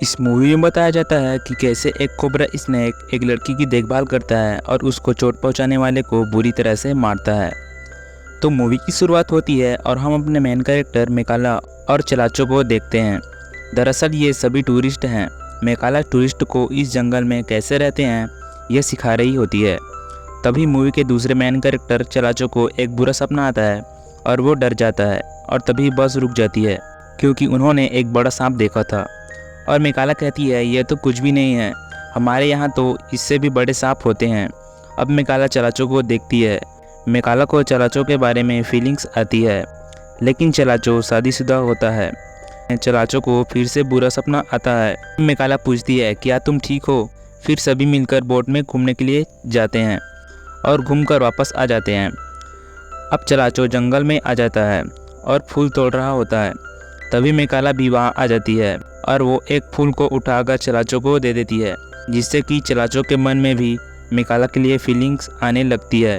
इस मूवी में बताया जाता है कि कैसे एक कोबरा स्नेक एक लड़की की देखभाल करता है और उसको चोट पहुंचाने वाले को बुरी तरह से मारता है। तो मूवी की शुरुआत होती है और हम अपने मेन कैरेक्टर मेकाला और चलाचो को देखते हैं। दरअसल ये सभी टूरिस्ट हैं। मेकाला टूरिस्ट को इस जंगल में कैसे रहते हैं यह सिखा रही होती है। तभी मूवी के दूसरे मेन कैरेक्टर चलाचो को एक बुरा सपना आता है और वो डर जाता है और तभी बस रुक जाती है क्योंकि उन्होंने एक बड़ा सांप देखा था। और मेकाला कहती है यह तो कुछ भी नहीं है, हमारे यहाँ तो इससे भी बड़े सांप होते हैं। अब मेकाला चलाचो को देखती है। मेकाला को चलाचो के बारे में फीलिंग्स आती है, लेकिन चलाचो शादीशुदा होता है। चलाचो को फिर से बुरा सपना आता है। मेकाला पूछती है क्या तुम ठीक हो? फिर सभी मिलकर बोट में घूमने के लिए जाते हैं और घूमकर वापस आ जाते हैं। अब चलाचो जंगल में आ जाता है और फूल तोड़ रहा होता है। तभी मेकाला भी वहाँ आ जाती है और वो एक फूल को उठाकर चलाचो को दे देती है, जिससे कि चलाचो के मन में भी मेकाला के लिए फीलिंग्स आने लगती है।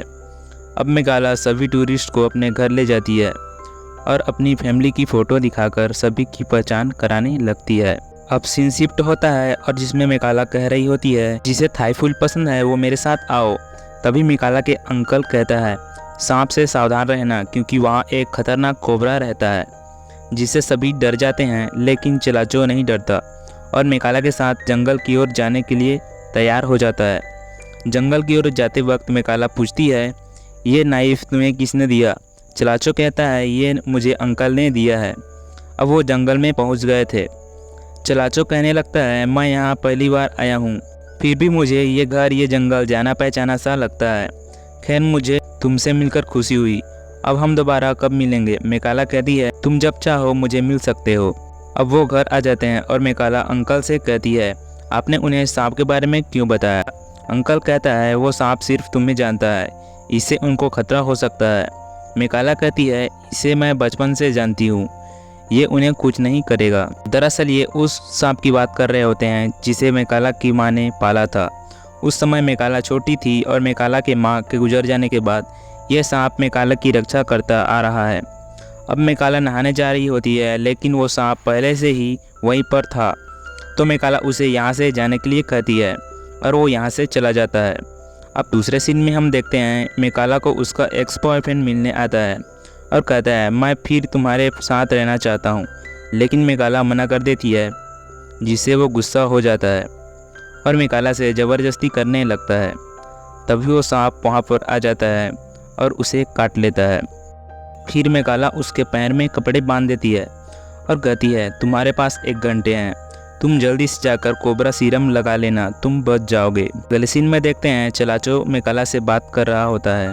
अब मेकाला सभी टूरिस्ट को अपने घर ले जाती है और अपनी फैमिली की फ़ोटो दिखाकर सभी की पहचान कराने लगती है। अब सीन शिफ्ट होता है और जिसमें मेकाला कह रही होती है जिसे थाई फूल पसंद है वो मेरे साथ आओ। तभी मेकाला के अंकल कहता है सांप से सावधान रहना क्योंकि वहाँ एक खतरनाक कोबरा रहता है, जिससे सभी डर जाते हैं। लेकिन चलाचो नहीं डरता और मेकाला के साथ जंगल की ओर जाने के लिए तैयार हो जाता है। जंगल की ओर जाते वक्त मेकाला पूछती है ये नाइफ तुम्हें किसने दिया? चलाचो कहता है ये मुझे अंकल ने दिया है। अब वो जंगल में पहुंच गए थे। चलाचो कहने लगता है मैं यहाँ पहली बार आया हूँ, फिर भी मुझे ये घर ये जंगल जाना पहचाना सा लगता है। खैर मुझे तुमसे मिलकर खुशी हुई। अब हम दोबारा कब मिलेंगे? मेकाला कहती है तुम जब चाहो मुझे मिल सकते हो। अब वो घर आ जाते हैं और मेकाला अंकल से कहती है आपने उन्हें सांप के बारे में क्यों बताया? अंकल कहता है वो सांप सिर्फ तुम्हें जानता है, इससे उनको खतरा हो सकता है। मेकाला कहती है इसे मैं बचपन से जानती हूँ, ये उन्हें कुछ नहीं करेगा। दरअसल ये उस सांप की बात कर रहे होते हैं जिसे मेकाला की माँ ने पाला था। उस समय मेकाला छोटी थी और मेकाला के माँ के गुजर जाने के बाद यह सांप मेकाला की रक्षा करता आ रहा है। अब मेकाला नहाने जा रही होती है, लेकिन वो सांप पहले से ही वहीं पर था। तो मेकाला उसे यहाँ से जाने के लिए कहती है और वो यहाँ से चला जाता है। अब दूसरे सीन में हम देखते हैं मेकाला को उसका एक्स बॉयफ्रेंड मिलने आता है और कहता है मैं फिर तुम्हारे साथ रहना चाहता हूँ। लेकिन मेकाला मना कर देती है, जिससे वो गुस्सा हो जाता है और मेकाला से ज़बरदस्ती करने लगता है। तभी वो सांप वहाँ पर आ जाता है और उसे काट लेता है। फिर मेकाला उसके पैर में कपड़े बांध देती है और कहती है तुम्हारे पास 1 घंटे हैं, तुम जल्दी से जाकर कोबरा सीरम लगा लेना, तुम बच जाओगे। अगले सीन में देखते हैं चलाचो मेकाला से बात कर रहा होता है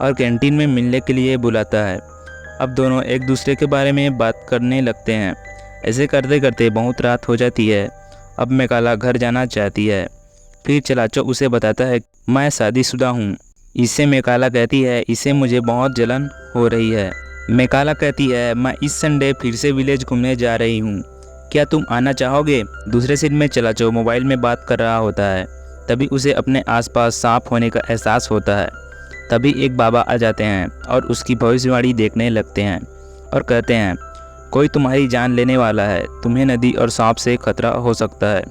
और कैंटीन में मिलने के लिए बुलाता है। अब दोनों एक दूसरे के बारे में बात करने लगते हैं। ऐसे करते करते बहुत रात हो जाती है। अब मेकाला घर जाना चाहती है। फिर चलाचो उसे बताता है मैं शादीशुदा हूँ। इससे मेकाला कहती है इससे मुझे बहुत जलन हो रही है। मेकाला कहती है मैं इस संडे फिर से विलेज घूमने जा रही हूँ, क्या तुम आना चाहोगे? दूसरे सीन में चलाचो मोबाइल में बात कर रहा होता है। तभी उसे अपने आसपास सांप होने का एहसास होता है। तभी एक बाबा आ जाते हैं और उसकी भविष्यवाणी देखने लगते हैं और कहते हैं कोई तुम्हारी जान लेने वाला है, तुम्हें नदी और सांप से खतरा हो सकता है,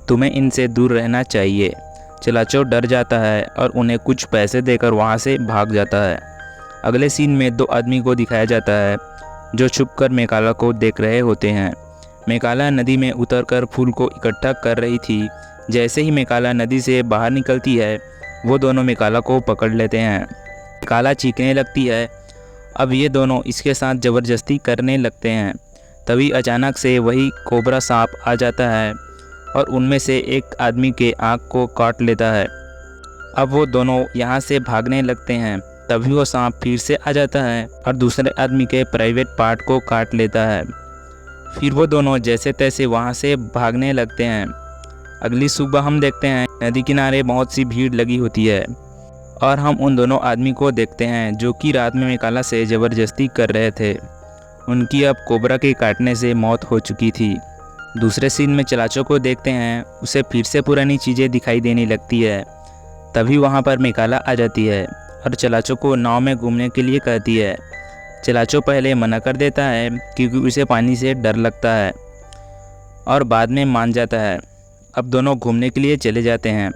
तुम्हें इनसे दूर रहना चाहिए। चलाचो डर जाता है और उन्हें कुछ पैसे देकर वहाँ से भाग जाता है। अगले सीन में 2 आदमी को दिखाया जाता है जो छुपकर मेकाला को देख रहे होते हैं। मेकाला नदी में उतरकर फूल को इकट्ठा कर रही थी। जैसे ही मेकाला नदी से बाहर निकलती है वो दोनों मेकाला को पकड़ लेते हैं। मेकाला चीखने लगती है। अब ये दोनों इसके साथ ज़बरदस्ती करने लगते हैं। तभी अचानक से वही कोबरा सांप आ जाता है और उनमें से एक आदमी के आँख को काट लेता है। अब वो दोनों यहाँ से भागने लगते हैं। तभी वो सांप फिर से आ जाता है और दूसरे आदमी के प्राइवेट पार्ट को काट लेता है। फिर वो दोनों जैसे तैसे वहाँ से भागने लगते हैं। अगली सुबह हम देखते हैं नदी किनारे बहुत सी भीड़ लगी होती है और हम उन दोनों आदमी को देखते हैं जो कि रात में मेकाला से ज़बरदस्ती कर रहे थे। उनकी अब कोबरा के काटने से मौत हो चुकी थी। दूसरे सीन में चलाचो को देखते हैं, उसे फिर से पुरानी चीज़ें दिखाई देने लगती है। तभी वहाँ पर मेकाला आ जाती है और चलाचो को नाव में घूमने के लिए कहती है। चलाचो पहले मना कर देता है क्योंकि उसे पानी से डर लगता है। और बाद में मान जाता है। अब दोनों घूमने के लिए चले जाते हैं,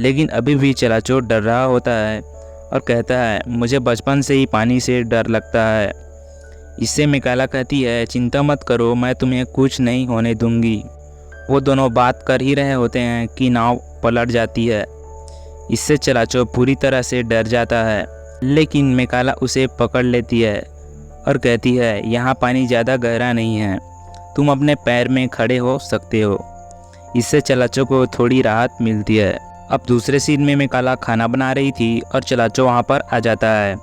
लेकिन अभी भी चलाचो डर रहा होता है और कहता है मुझे बचपन से ही पानी से डर लगता है। इससे मिकाला कहती है चिंता मत करो, मैं तुम्हें कुछ नहीं होने दूंगी। वो दोनों बात कर ही रहे होते हैं कि नाव पलट जाती है। इससे चलाचो पूरी तरह से डर जाता है, लेकिन मिकाला उसे पकड़ लेती है और कहती है यहाँ पानी ज़्यादा गहरा नहीं है, तुम अपने पैर में खड़े हो सकते हो। इससे चलाचो को थोड़ी राहत मिलती है। अब दूसरे सीन में मिकाला खाना बना रही थी और चलाचो वहाँ पर आ जाता है।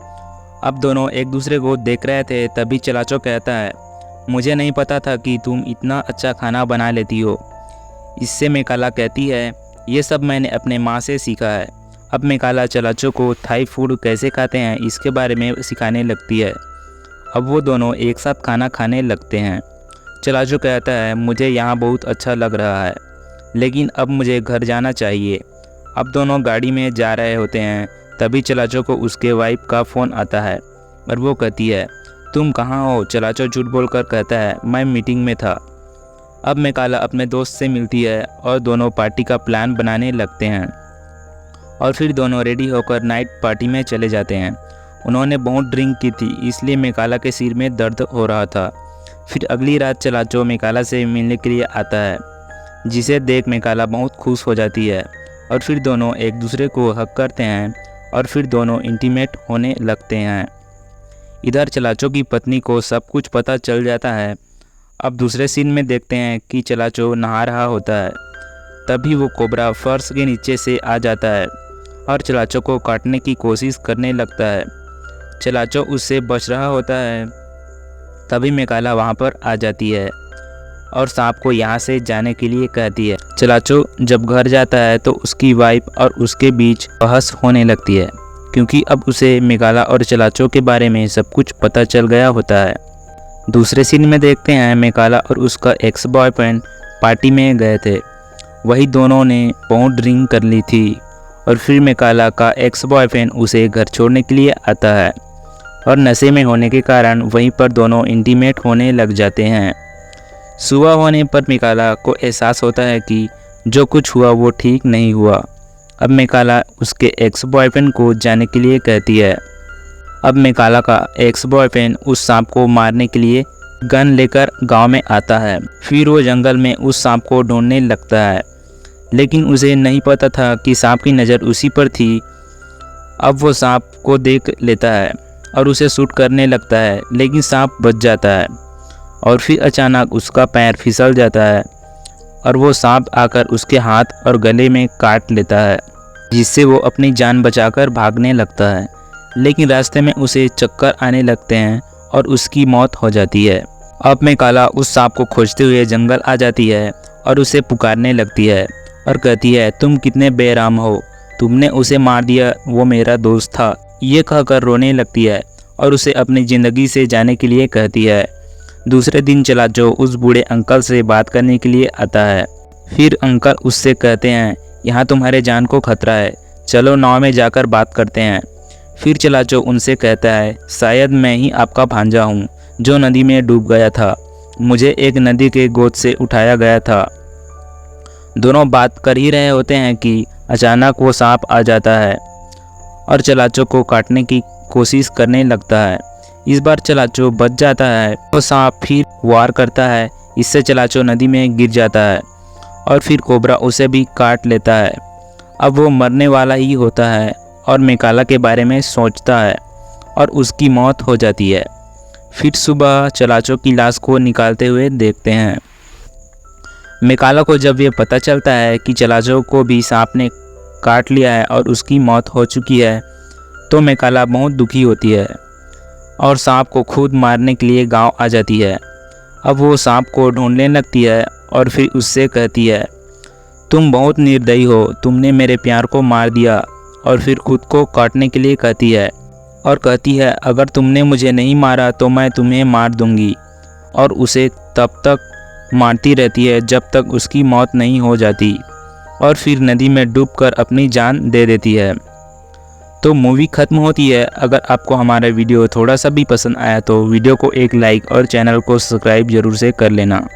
अब दोनों एक दूसरे को देख रहे थे, तभी चलाचो कहता है मुझे नहीं पता था कि तुम इतना अच्छा खाना बना लेती हो। इससे मिकाला कहती है ये सब मैंने अपने माँ से सीखा है। अब मिकाला चलाचो को थाई फूड कैसे खाते हैं इसके बारे में सिखाने लगती है। अब वो दोनों एक साथ खाना खाने लगते हैं। चलाचो कहता है मुझे यहाँ बहुत अच्छा लग रहा है, लेकिन अब मुझे घर जाना चाहिए। अब दोनों गाड़ी में जा रहे होते हैं, तभी चलाचो को उसके वाइफ का फ़ोन आता है और वो कहती है तुम कहाँ हो। चलाचो झूठ बोलकर कहता है मैं मीटिंग में था। अब मिकाला अपने दोस्त से मिलती है और दोनों पार्टी का प्लान बनाने लगते हैं और फिर दोनों रेडी होकर नाइट पार्टी में चले जाते हैं। उन्होंने बहुत ड्रिंक की थी, इसलिए मिकाला के सिर में दर्द हो रहा था। फिर अगली रात चलाचो मिकाला से मिलने के लिए आता है, जिसे देख मिकाला बहुत खुश हो जाती है और फिर दोनों एक दूसरे को हग करते हैं और फिर दोनों इंटीमेट होने लगते हैं। इधर चलाचो की पत्नी को सब कुछ पता चल जाता है। अब दूसरे सीन में देखते हैं कि चलाचो नहा रहा होता है, तभी वो कोबरा फर्श के नीचे से आ जाता है और चलाचो को काटने की कोशिश करने लगता है। चलाचो उससे बच रहा होता है, तभी मिकाला वहाँ पर आ जाती है और सांप को यहाँ से जाने के लिए कहती है। चलाचो जब घर जाता है तो उसकी वाइफ और उसके बीच बहस होने लगती है, क्योंकि अब उसे मिकाला और चलाचो के बारे में सब कुछ पता चल गया होता है। दूसरे सीन में देखते हैं मिकाला और उसका एक्स बॉयफ्रेंड पार्टी में गए थे। वही दोनों ने बहुत ड्रिंक कर ली थी और फिर मिकाला का एक्स बॉयफ्रेंड उसे घर छोड़ने के लिए आता है और नशे में होने के कारण वहीं पर दोनों इंटीमेट होने लग जाते हैं। सुबह होने पर मिकाला को एहसास होता है कि जो कुछ हुआ वो ठीक नहीं हुआ। अब मिकाला उसके एक्स बॉयफ्रेंड को जाने के लिए कहती है। अब मिकाला का एक्स बॉयफ्रेंड उस सांप को मारने के लिए गन लेकर गांव में आता है। फिर वो जंगल में उस सांप को ढूंढने लगता है, लेकिन उसे नहीं पता था कि सांप की नज़र उसी पर थी। अब वो सांप को देख लेता है और उसे शूट करने लगता है, लेकिन सांप बच जाता है और फिर अचानक उसका पैर फिसल जाता है और वो सांप आकर उसके हाथ और गले में काट लेता है, जिससे वो अपनी जान बचाकर भागने लगता है। लेकिन रास्ते में उसे चक्कर आने लगते हैं और उसकी मौत हो जाती है। अब मिकाला उस सांप को खोजते हुए जंगल आ जाती है और उसे पुकारने लगती है और कहती है तुम कितने बेरहम हो, तुमने उसे मार दिया, वो मेरा दोस्त था। ये कहकर रोने लगती है और उसे अपनी ज़िंदगी से जाने के लिए कहती है। दूसरे दिन चलाचो उस बूढ़े अंकल से बात करने के लिए आता है। फिर अंकल उससे कहते हैं यहाँ तुम्हारे जान को खतरा है, चलो नाव में जाकर बात करते हैं। फिर चलाचो उनसे कहता है शायद मैं ही आपका भांजा हूँ जो नदी में डूब गया था, मुझे एक नदी के गोद से उठाया गया था। दोनों बात कर ही रहे होते हैं कि अचानक वो सांप आ जाता है और चलाचो को काटने की कोशिश करने लगता है। इस बार चलाचो बच जाता है। वो सांप फिर वार करता है, इससे चलाचो नदी में गिर जाता है और फिर कोबरा उसे भी काट लेता है। अब वो मरने वाला ही होता है और मिकाला के बारे में सोचता है और उसकी मौत हो जाती है। फिर सुबह चलाचो की लाश को निकालते हुए देखते हैं। मिकाला को जब ये पता चलता है कि चलाचो को भी सांप ने काट लिया है और उसकी मौत हो चुकी है, तो मिकाला बहुत दुखी होती है और सांप को खुद मारने के लिए गांव आ जाती है। अब वो सांप को ढूंढने लगती है और फिर उससे कहती है तुम बहुत निर्दयी हो, तुमने मेरे प्यार को मार दिया। और फिर खुद को काटने के लिए कहती है और कहती है अगर तुमने मुझे नहीं मारा तो मैं तुम्हें मार दूंगी। और उसे तब तक मारती रहती है जब तक उसकी मौत नहीं हो जाती और फिर नदी में डूबकर अपनी जान दे देती है। तो मूवी ख़त्म होती है। अगर आपको हमारा वीडियो थोड़ा सा भी पसंद आया तो वीडियो को एक लाइक और चैनल को सब्सक्राइब ज़रूर से कर लेना।